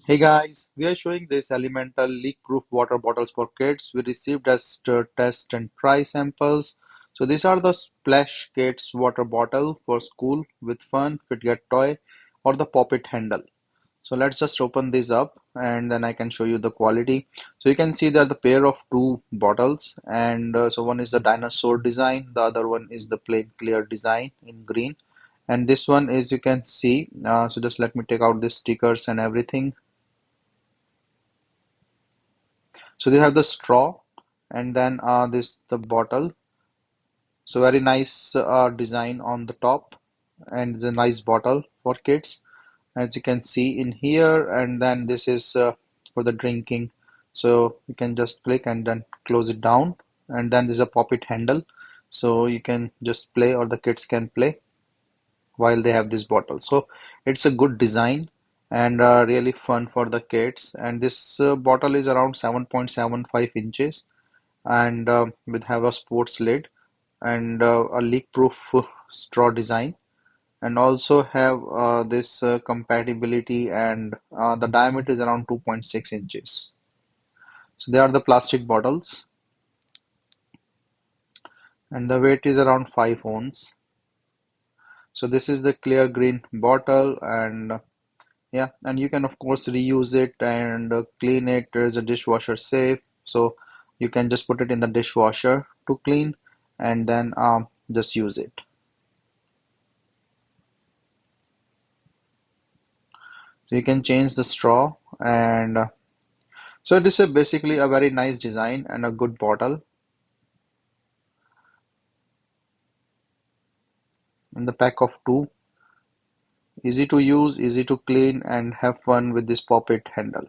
Hey guys, we are showing this elemental leak-proof water bottles for kids. We received as test and try samples. So these are the Splash Kids water bottle for school with fun, Fidget toy, or the pop it handle. So let's just open this up and then I can show you the quality. So you can see that the pair of two bottles and so one is the dinosaur design, the other one is the plain clear design in green. And this one is you can see, so just let me take out the stickers and everything. So they have the straw and then this the bottle. So very nice design on the top and the nice bottle for kids as you can see in here. And then this is for the drinking. So you can just click and then close it down. And then there's a pop it handle. So you can just play or the kids can play while they have this bottle. So it's a good design and really fun for the kids. And this bottle is around 7.75 inches and with have a sports lid and a leak-proof straw design and also have this compatibility and the diameter is around 2.6 inches. So they are the plastic bottles and the weight is around 5 ounce. So this is the clear green bottle and yeah, and you can of course reuse it and clean it. There is a dishwasher safe, so you can just put it in the dishwasher to clean and then just use it. So you can change the straw and so it is basically a very nice design and a good bottle in the pack of two. Easy to use, easy to clean, and have fun with this pop-it handle.